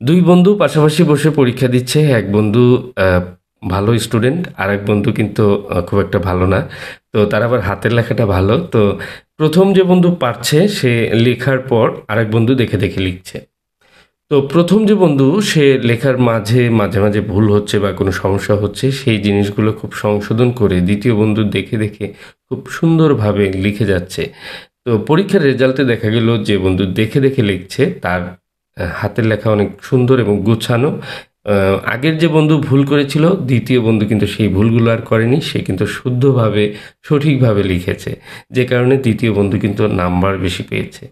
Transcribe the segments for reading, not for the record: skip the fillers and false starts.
দুই বন্ধু পাশাপাশি বসে পরীক্ষা দিচ্ছে। এক বন্ধু ভালো স্টুডেন্ট, আর এক বন্ধু কিন্তু খুব একটা ভালো না। তো তার আবার হাতের লেখাটা ভালো। তো প্রথম যে বন্ধু পারছে সে লেখার পর আরেক বন্ধু দেখে দেখে লিখছে। তো প্রথম যে বন্ধু সে লেখার মাঝে মাঝে মাঝে ভুল হচ্ছে বা কোনো সমস্যা হচ্ছে, সেই জিনিসগুলো খুব সংশোধন করে দ্বিতীয় বন্ধু দেখে দেখে খুব সুন্দরভাবে লিখে যাচ্ছে। তো পরীক্ষার রেজাল্টে দেখা গেল যে বন্ধু দেখে দেখে লিখছে তার হাতের লেখা অনেক সুন্দর এবং গুছানো। আগের যে বন্ধু ভুল করেছিল, দ্বিতীয় বন্ধু কিন্তু সেই ভুলগুলো আর করেনি, সে কিন্তু শুদ্ধভাবে সঠিকভাবে লিখেছে, যে কারণে দ্বিতীয় বন্ধু কিন্তু নাম্বার বেশি পেয়েছে।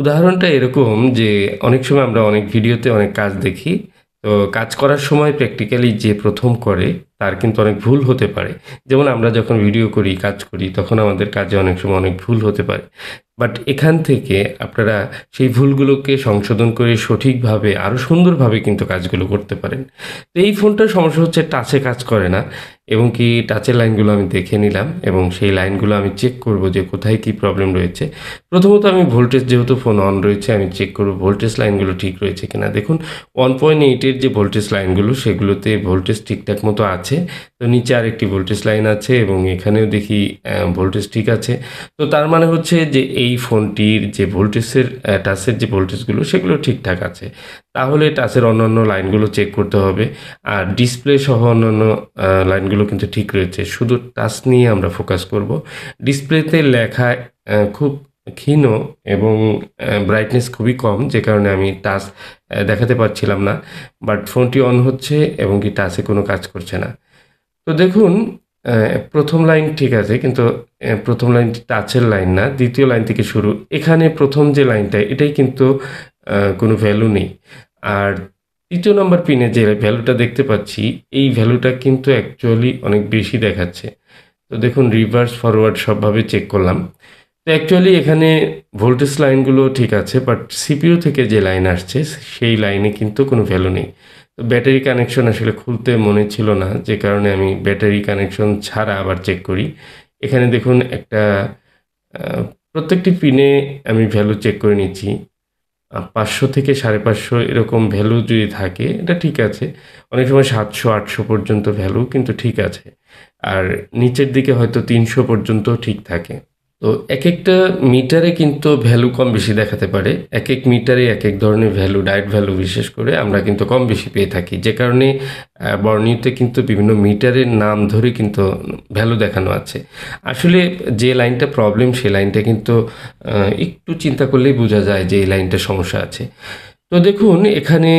উদাহরণটা এরকম যে অনেক সময় আমরা অনেক ভিডিওতে অনেক কাজ দেখি। তো কাজ করার সময় প্র্যাকটিক্যালি যে প্রথম করে তার কিন্তু অনেক ভুল হতে পারে। যেমন আমরা যখন ভিডিও করি, কাজ করি, তখন আমাদের কাজে অনেক সময় অনেক ভুল হতে পারে। বাট এখান থেকে আপনারা সেই ভুলগুলোকে সংশোধন করে সঠিকভাবে আরও সুন্দরভাবে কিন্তু কাজগুলো করতে পারেন। তো এই ফোনটার সমস্যা হচ্ছে টাচে কাজ করে না, এবং কি টাচের লাইনগুলো আমি দেখে নিলাম এবং সেই লাইনগুলো আমি চেক করব যে কোথায় কী প্রবলেম রয়েছে। প্রথমত আমি ভোল্টেজ, যেহেতু ফোন অন রয়েছে, আমি চেক করব ভোল্টেজ লাইনগুলো ঠিক রয়েছে কিনা। দেখুন 1.8-এর যে ভোল্টেজ লাইনগুলো সেগুলোতে ভোল্টেজ ঠিকঠাক মতো আছে। তো নিচে আরেকটি ভোল্টেজ লাইন আছে এবং এখানেও দেখি ভোল্টেজ ঠিক আছে। তো তার মানে হচ্ছে যে এই ফোনটির যে ভোল্টেজের টাচের যে ভোল্টেজগুলো সেগুলো ঠিকঠাক আছে। তাহলে টাচের অন্যান্য লাইনগুলো চেক করতে হবে। আর ডিসপ্লে সহ অন্যান্য লাইনগুলো কিন্তু ঠিক রয়েছে। শুধু টাচ নিয়ে আমরা ফোকাস করব। ডিসপ্লেতে লেখা খুব ক্ষীণ এবং ব্রাইটনেস খুবই কম, যে কারণে আমি টাচ দেখাতে পারছিলাম না। বাট ফোনটি অন হচ্ছে এবং কি টাচে কোনো কাজ করছে না। তো দেখুন, প্রথম লাইন ঠিক আছে, কিন্তু প্রথম লাইনটি টাচের লাইন না, দ্বিতীয় লাইন থেকে শুরু। এখানে প্রথম যে লাইনটা এটাই কিন্তু কোনো ভ্যালু নেই। আর ৩য় নম্বর পিনে যে ভ্যালুটা দেখতে পাচ্ছি, এই ভ্যালুটা কিন্তু অ্যাকচুয়ালি অনেক বেশি দেখাচ্ছে। তো দেখুন, রিভার্স ফরওয়ার্ড সবভাবে চেক করলাম। তো অ্যাকচুয়ালি এখানে ভোল্টেজ লাইনগুলো ঠিক আছে, বাট সিপিইউ থেকে যে লাইন আসছে সেই লাইনে কিন্তু কোনো ভ্যালু নেই। তো ব্যাটারি কানেকশন আসলে খুলতে মনে ছিল না, যে কারণে আমি ব্যাটারি কানেকশন ছাড়া আবার চেক করি। এখানে দেখুন একটা প্রত্যেকটি পিনে আমি ভ্যালু চেক করে নিচ্ছি। ৫০০ থেকে ৫৫০ এরকম ভ্যালু যদি থাকে এটা ঠিক আছে। অনেক সময় ৭০০-৮০০ পর্যন্ত ভ্যালু কিন্তু ঠিক আছে। আর নিচের দিকে হয়তো ৩০০ পর্যন্তও ঠিক থাকে। তো একেকটা মিটারে কিন্তু ভ্যালু কম বেশি দেখাতে পারে। একেক মিটারে একেক ধরনের ভ্যালু, ডায়োড ভ্যালু বিশেষ করে আমরা কিন্তু কম বেশি পেয়ে থাকি। যে কারণে বর্ণিতে কিন্তু বিভিন্ন মিটারের নাম ধরে কিন্তু ভ্যালু দেখানো আছে। আসলে যে লাইনটা প্রবলেম সেই লাইনটা কিন্তু একটু চিন্তা করলেই বোঝা যায় যে এই লাইনটার সমস্যা আছে। তো দেখুন, এখানে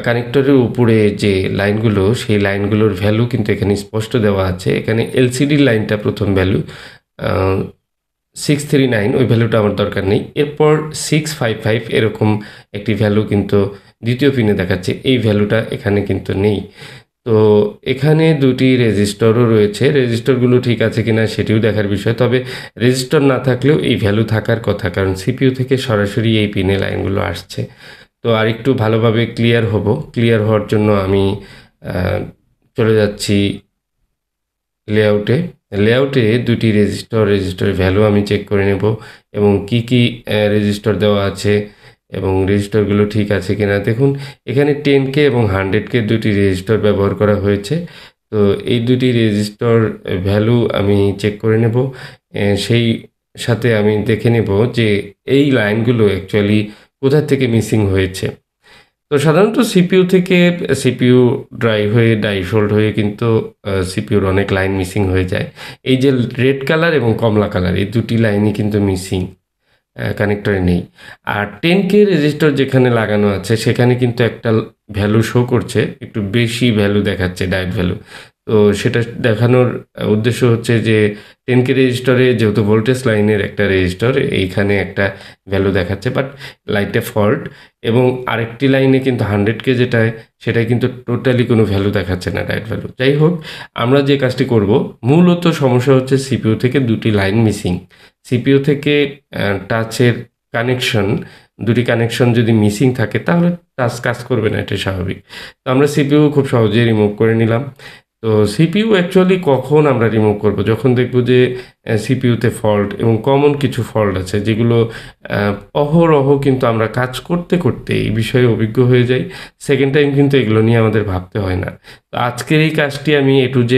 কানেক্টরের উপরে যে লাইনগুলো সেই লাইনগুলোর ভ্যালু কিন্তু এখানে স্পষ্ট দেওয়া আছে। এখানে এলসিডির লাইনটা প্রথম ভ্যালু 639, ওই ভ্যালুটা আমার দরকার নেই। এরপর 655 এরকম একটি ভ্যালু কিন্তু দ্বিতীয় পিনে দেখাচ্ছে, এই ভ্যালুটা এখানে কিন্তু নেই। তো এখানে দুটি রেজিস্টরও রয়েছে, রেজিস্টরগুলো ঠিক আছে কিনা সেটিও দেখার বিষয়। তবে রেজিস্টর না থাকলেও এই ভ্যালু থাকার কথা, কারণ সিপিইউ থেকে সরাসরি এই পিনে লাইনগুলো আসছে। তো আরেকটু ভালোভাবে ক্লিয়ার হব। ক্লিয়ার হওয়ার জন্য আমি চলে যাচ্ছি লেআউটে। লেআউটে দুটি রেজিস্টরের ভ্যালু আমি চেক করে নেব এবং কি কি রেজিস্টর দেওয়া আছে এবং রেজিস্টরগুলো ঠিক আছে কিনা। দেখুন, এখানে 10K এবং 100K দুটি রেজিস্টর ব্যবহার করা হয়েছে। তো এই দুটি রেজিস্টর ভ্যালু আমি চেক করে নেব। সেই সাথে আমি দেখে নেব যে এই লাইনগুলো অ্যাকচুয়ালি কোথা থেকে মিসিং হয়েছে। তো সাধারণত সিপিইউ থেকে সিপিইউ ড্রাই হয়ে ডাইসোল্ড হয়ে কিন্তু সিপিইউর অনেক লাইন মিসিং হয়ে যায়। এই যে রেড কালার এবং কমলা কালার, এই দুটি লাইনই কিন্তু মিসিং, কানেক্টরে নেই। আর 10K রেজিস্টর যেখানে লাগানো আছে সেখানে কিন্তু একটা ভ্যালু শো করছে, একটু বেশি ভ্যালু দেখাচ্ছে, ডায়োড ভ্যালু। তো সেটা দেখানোর উদ্দেশ্য হচ্ছে যে 10K রেজিস্টরে যেহেতু ভোল্টেজ লাইনের একটা রেজিস্টর, এইখানে একটা ভ্যালু দেখাচ্ছে, বাট লাইনটা ফল্ট। এবং আরেকটি লাইনে কিন্তু 100K যেটায়, সেটায় কিন্তু টোটালি কোনো ভ্যালু দেখাচ্ছে না, ডায়োড ভ্যালু। যাই হোক, আমরা যে কাজটি করব, মূলত সমস্যা হচ্ছে সিপিইউ থেকে দুটি লাইন মিসিং। সিপিইউ থেকে টাচের কানেকশন, দুটি কানেকশন যদি মিসিং থাকে তাহলে টাচ কাজ করবে না, এটাই স্বাভাবিক। তো আমরা সিপিইউ খুব সহজেই রিমুভ করে নিলাম। তো সিপিইউ অ্যাকচুয়ালি কখন আমরা রিমুভ করব? যখন দেখব যে সিপিইউতে ফল্ট এবং কমন কিছু ফল্ট আছে যেগুলো অহরহ কিন্তু আমরা কাজ করতে, করতে এই বিষয়ে অভিজ্ঞ হয়ে যাই। সেকেন্ড টাইম কিন্তু এগুলো নিয়ে আমাদের ভাবতে হয় না। তো আজকের এই কাজটি আমি A to Z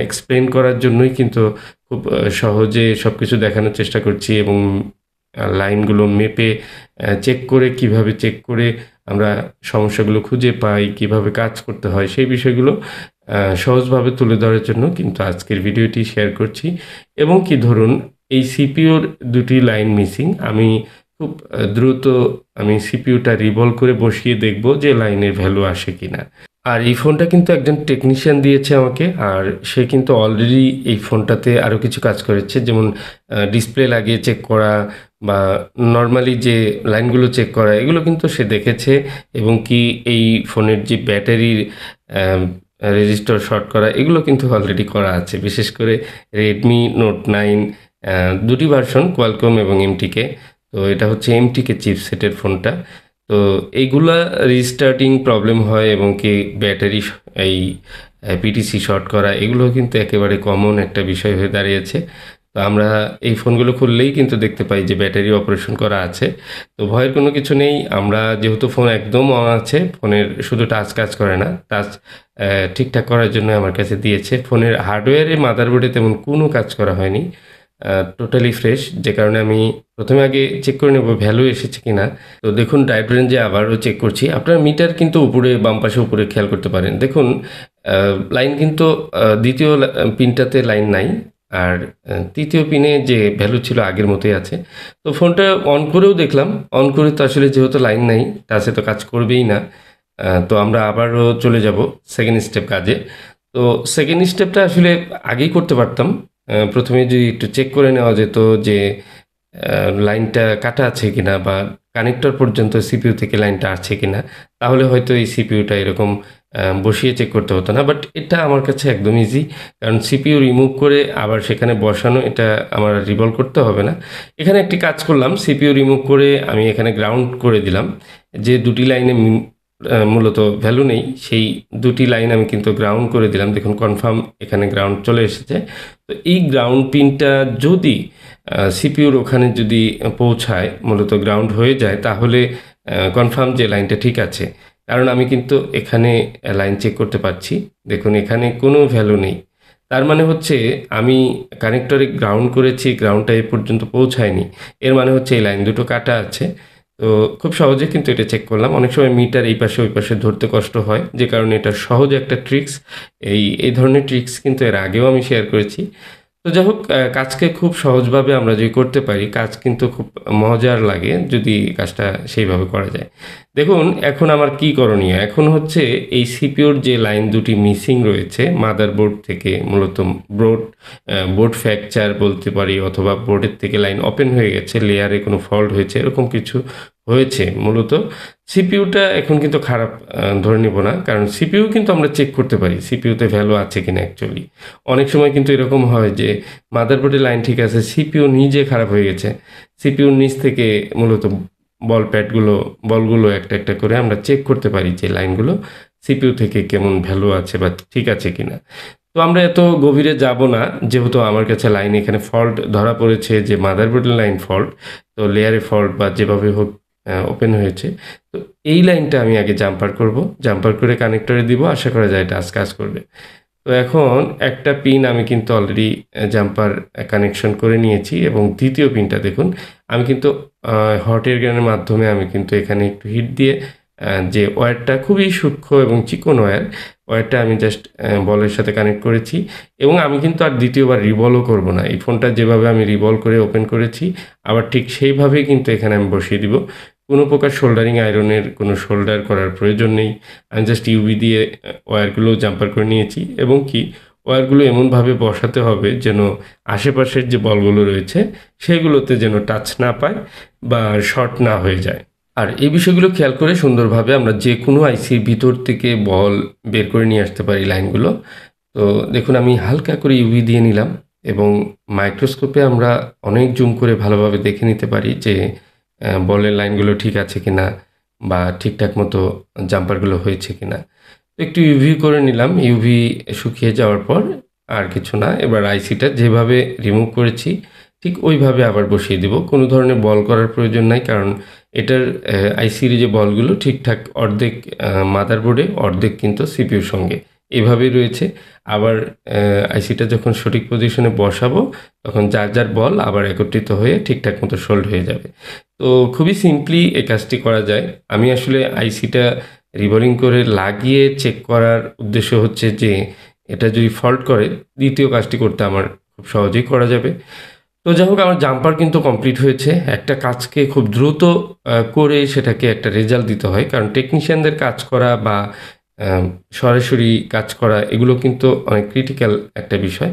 এক্সপ্লেইন করার জন্যই কিন্তু খুব সহজে সবকিছু দেখানোর চেষ্টা করছি এবং লাইনগুলো মেপে চেক করে কিভাবে চেক করে আমরা সমস্যাগুলো খুঁজে পাই, কিভাবে কাজ করতে হয় সেই বিষয়গুলো সহজভাবে তুলে ধরার জন্য কিন্তু আজকের ভিডিওটি শেয়ার করছি। এবং কি ধরুন এই সিপিইউর ২টি লাইন মিসিং, আমি খুব দ্রুত আমি সিপিইউটা রিভলভ করে বসিয়ে দেখব যে লাইনের ভ্যালু আসে কিনা। আর এই ফোনটা কিন্তু একজন টেকনিশিয়ান দিয়েছে আমাকে, আর সে কিন্তু অলরেডি এই ফোনটাতে আরও কিছু কাজ করেছে, যেমন ডিসপ্লে লাগিয়ে চেক করা বা নর্মালি যে লাইনগুলো চেক করা, এগুলো কিন্তু সে দেখেছে। এবং কি এই ফোনের যে ব্যাটারির রেজিস্টার শর্ট করা, এগুলো কিন্তু অলরেডি করা আছে। বিশেষ করে রেডমি নোট 9 দুটি ভার্সন, কোয়ালকম এবং এমটিকে। তো এটা হচ্ছে এমটিকে চিপসেটের ফোনটা। তো এইগুলা রিস্টার্টিং প্রবলেম হয় এবং কি ব্যাটারি এই পিটিসি শর্ট করা, এগুলো কিন্তু একেবারে কমন একটা বিষয় হয়ে দাঁড়িয়েছে। তো আমরা এই ফোনগুলো খুললেই কিন্তু দেখতে পাই যে ব্যাটারি অপারেশন করা আছে। তো ভয়ের কোনো কিছু নেই। আমরা যেহেতু ফোন একদম অন আছে, ফোনের শুধু টাচ কাজ করে না, টাচ ঠিকঠাক করার জন্য আমার কাছে দিয়েছে। ফোনের হার্ডওয়্যারে মাদারবোর্ডে তেমন কোনো কাজ করা হয়নি, টোটালি ফ্রেশ। যে কারণে আমি প্রথমে আগে চেক করে নেব ভ্যালু এসেছে কিনা। তো দেখুন ড্রাইভ রেঞ্জে আবারও চেক করছি। আপনার মিটার কিন্তু উপরে, বাম পাশে উপরে খেয়াল করতে পারেন। দেখুন লাইন কিন্তু দ্বিতীয় পিনটাতে লাইন নাই, আর তৃতীয় পিনে যে ভ্যালু ছিল আগের মতোই আছে। তো ফোনটা অন করেও দেখলাম, অন করে তো আসলে যেহেতু লাইন নাই টাচে তো কাজ করবেই না। তো আমরা আবারও চলে যাব সেকেন্ড স্টেপ কাজে। তো সেকেন্ড স্টেপটা আসলে আগেই করতে পারতাম। প্রথমে যদি একটু চেক করে নেওয়া যেত যে লাইনটা কাটা আছে কিনা বা কানেক্টর পর্যন্ত সিপিইউ থেকে লাইনটা আসছে কিনা, তাহলে হয়তো এই সিপিইউটা এরকম বসিয়ে চেক করতে হতো না। বাট এটা আমার কাছে একদম ইজি, কারণ সিপিইউ রিমুভ করে আবার সেখানে বসানো, এটা আমার রিভলভ করতে হবে না। এখানে একটি কাজ করলাম, সিপিইউ রিমুভ করে আমি এখানে গ্রাউন্ড করে দিলাম। যে দুটি লাইনে মূলত ভ্যালু নেই, সেই দুটি লাইন আমি কিন্তু গ্রাউন্ড করে দিলাম। দেখুন কনফার্ম এখানে গ্রাউন্ড চলে এসেছে। তো এই গ্রাউন্ড পিনটা যদি সিপিইউর ওখানে যদি পৌঁছায়, মূলত গ্রাউন্ড হয়ে যায়, তাহলে কনফার্ম যে লাইনটা ঠিক আছে। কারণ আমি কিন্তু এখানে লাইন চেক করতে পারছি। দেখুন এখানে কোনো ভ্যালু নেই। তার মানে হচ্ছে আমি কানেক্টরে গ্রাউন্ড করেছি, গ্রাউন্ডটা এ পর্যন্ত পৌঁছায়নি। এর মানে হচ্ছে এই লাইন দুটো কাটা আছে। তো খুব সহজে কিন্তু এটা চেক করলাম। অনেক সময় মিটার এই পাশে ওই পাশে ধরতে কষ্ট হয়, যে কারণে এটা সহজ একটা ট্রিক্স। এই ধরনের ট্রিক্স কিন্তু এর আগেও আমি শেয়ার করেছি। তো যাই হোক, কাজকে খুব সহজভাবে আমরা যদি করতে পারি, কাজ কিন্তু খুব মজার লাগে যদি কাজটা সেইভাবে করা যায়। দেখুন এখন আমার কি করণীয়? এখন হচ্ছে এই সিপিইউর যে লাইন দুটি মিসিং রয়েছে মাদারবোর্ড থেকে, মূলত বোর্ড ফ্র্যাকচার বলতে পারি, অথবা বোর্ডের থেকে লাইন ওপেন হয়ে গেছে, লেয়ারে কোনো ফল্ট হয়েছে, এরকম কিছু হয়েছে। মূলত সিপিইউটা এখন কিন্তু খারাপ ধরে নিব না, কারণ সিপিইউ কিন্তু আমরা চেক করতে পারি সিপিইউতে ভ্যালু আছে কিনা অ্যাকচুয়ালি। অনেক সময় কিন্তু এরকম হয় যে মাদারবোর্ডের লাইন ঠিক আছে, সিপিইউ নিজে খারাপ হয়ে গেছে। সিপিইউর নিচ থেকে মূলত বলগুলো একটা একটা করে আমরা চেক করতে পারি যে লাইনগুলো সিপিইউ থেকে কেমন ভ্যালু আছে বা ঠিক আছে কিনা। তো আমরা এত গভীরে যাব না, যেহেতু আমার কাছে লাইন এখানে ফল্ট ধরা পড়েছে, যে মাদারবোর্ডের লাইন ফল্ট, তো লেয়ারে ফল্ট বা যেভাবে হোক ওপেন হয়েছে। তো এই লাইনটা আমি আগে জাম্পার করব, জাম্পার করে কানেক্টরে দিব, আশা করা যায় এটা আজ কাজ করবে। তো এখন একটা পিন আমি কিন্তু অলরেডি জাম্পার কানেকশন করে নিয়েছি, এবং দ্বিতীয় পিনটা দেখুন আমি কিন্তু হট এয়ার গানের মাধ্যমে আমি কিন্তু এখানে একটু হিট দিয়ে যে ওয়্যারটা খুবই সূক্ষ্ম এবং চিকন ওয়্যারটা আমি জাস্ট বলের সাথে কানেক্ট করেছি। এবং আমি কিন্তু আর দ্বিতীয়বার রিভলভও করব না। এই ফোনটা যেভাবে আমি রিভলভ করে ওপেন করেছি, আবার ঠিক সেইভাবেই কিন্তু এখানে আমি বসিয়ে দিব। কোনো প্রকার শোল্ডারিং আয়রনের কোনো শোল্ডার করার প্রয়োজন নেই। আমি জাস্ট ইউভি দিয়ে ওয়্যারগুলো জাম্পার করে নিয়েছি, এবং কি ওয়্যারগুলো এমনভাবে বসাতে হবে যেন আশেপাশের যে বলগুলো রয়েছে সেগুলোতে যেন টাচ না পায় বা শর্ট না হয়ে যায়। আর এই বিষয়গুলো খেয়াল করে সুন্দরভাবে আমরা যে কোনো আইসির ভিতর থেকে বল বের করে নিয়ে আসতে পারি লাইনগুলো। তো দেখুন আমি হালকা করে ইউভি দিয়ে নিলাম, এবং মাইক্রোস্কোপে আমরা অনেক জুম করে ভালোভাবে দেখে নিতে পারি যে বলের লাইনগুলো ঠিক আছে কিনা বা ঠিকঠাক মতো জাম্পারগুলো হয়েছে কিনা। তো একটু ইউভি করে নিলাম, ইউভি শুকিয়ে যাওয়ার পর আর কিছু না, এবার আইসিটা যেভাবে রিমুভ করেছি ঠিক ওইভাবে আবার বসিয়ে দিব। কোনো ধরনের বল করার প্রয়োজন নাই, কারণ এটার আইসির যে বলগুলো ঠিকঠাক অর্ধেক মাদারবোর্ডে, অর্ধেক কিন্তু সিপিইউর সঙ্গে এভাবেই রয়েছে। আবার আইসিটা যখন সঠিক পজিশনে বসাবো তখন যার যার বল আবার একত্রিত হয়ে ঠিকঠাক মতো সোল্ড হয়ে যাবে। তো খুবই সিম্পলি এই কাজটি করা যায়। আমি আসলে আইসিটা রিবোলিং করে লাগিয়ে চেক করার উদ্দেশ্য হচ্ছে যে এটা যদি ফল্ট করে দ্বিতীয় কাজটি করতে আমার খুব সহজেই করা যাবে। তো যাই হোক, আমার জাম্পার কিন্তু কমপ্লিট হয়েছে। একটা কাজকে খুব দ্রুত করে সেটাকে একটা রেজাল্ট দিতে হয়, কারণ টেকনিশিয়ানদের কাজ করা বা সরাসরি কাজ করা এগুলো কিন্তু অনেক ক্রিটিক্যাল একটা বিষয়।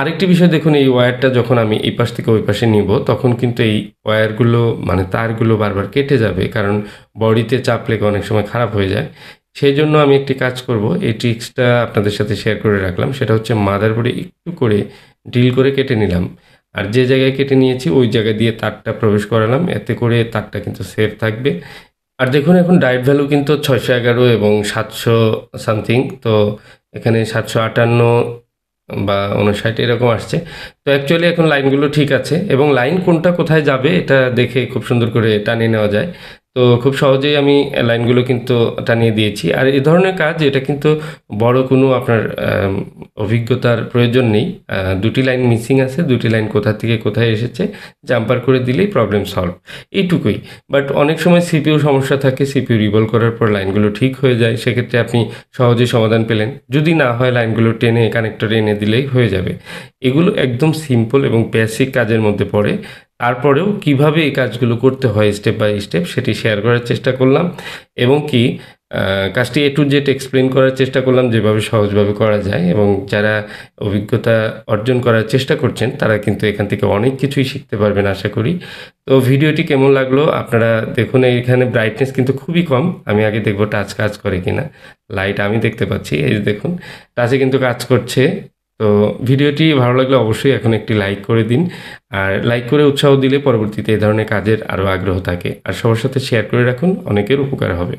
আরেকটি বিষয় দেখুন, এই ওয়্যারটা যখন আমি এই পাশ থেকে ওই পাশে নিব তখন কিন্তু এই ওয়্যারগুলো মানে তারগুলো বারবার কেটে যাবে, কারণ বডিতে চাপ লেগে অনেক সময় খারাপ হয়ে যায়। সেই জন্য আমি একটি কাজ করব, এই ট্রিক্সটা আপনাদের সাথে শেয়ার করে রাখলাম। সেটা হচ্ছে মাদারবোর্ডে একটু করে ড্রিল করে কেটে নিলাম, আর যে জায়গায় কেটে নিয়েছি ওই জায়গা দিয়ে তারটা প্রবেশ করালাম, এতে করে তারটা কিন্তু সেফ থাকবে। আর দেখুন এখন ডায়েট ভ্যালু কিন্তু 611 এবং 700 সামথিং, তো এখানে 758 বা 59 এরকম আসছে। তো অ্যাকচুয়ালি এখন লাইনগুলো ঠিক আছে, এবং লাইন কোনটা কোথায় যাবে এটা দেখে খুব সুন্দর করে টানিয়ে নেওয়া যায়। তো খুব সহজেই আমি লাইনগুলো কিন্তু টানিয়ে দিয়েছি। আর এই ধরনের কাজ এটা কিন্তু বড় কোনো আপনার অভিজ্ঞতার প্রয়োজন নেই। দুটি লাইন মিসিং আছে, দুটি লাইন কোথা থেকে কোথায় এসেছে জাম্পার করে দিলেই প্রবলেম সলভ, এইটুকুই। বাট অনেক সময় সিপিইউ সমস্যা থাকে, সিপিইউ রিভলভ করার পর লাইনগুলো ঠিক হয়ে যায়, সেক্ষেত্রে আপনি সহজেই সমাধান পেলেন। যদি না হয় লাইনগুলো টেনে কানেক্টরে এনে দিলেই হয়ে যাবে। এগুলো একদম সিম্পল এবং বেসিক কাজের মধ্যে পড়ে। তারপরেও কিভাবে এই কাজগুলো করতে হয় স্টেপ বাই স্টেপ সেটি শেয়ার করার চেষ্টা করলাম, এবং কি কাজটি এ টু জেড এক্সপ্লেন করার চেষ্টা করলাম যেভাবে সহজভাবে করা যায়। এবং যারা অভিজ্ঞতা অর্জন করার চেষ্টা করছেন তারা কিন্তু এখান থেকে অনেক কিছুই শিখতে পারবেন আশা করি। তো ভিডিওটি কেমন লাগলো আপনারা দেখুন, এখানে ব্রাইটনেস কিন্তু খুবই কম। আমি আগে দেখবো টাচ কাজ করে কিনা। লাইট আমি দেখতে পাচ্ছি, এই যে দেখুন টাচে কিন্তু কাজ করছে। তো ভিডিওটি ভালো লাগলে অবশ্যই এখন একটি লাইক করে দিন, আর লাইক করে উৎসাহ দিলে পরবর্তীতে এই ধরনের কাজের আরও আগ্রহ থাকে। আর সবার সাথে শেয়ার করে রাখুন, অনেকের উপকার হবে।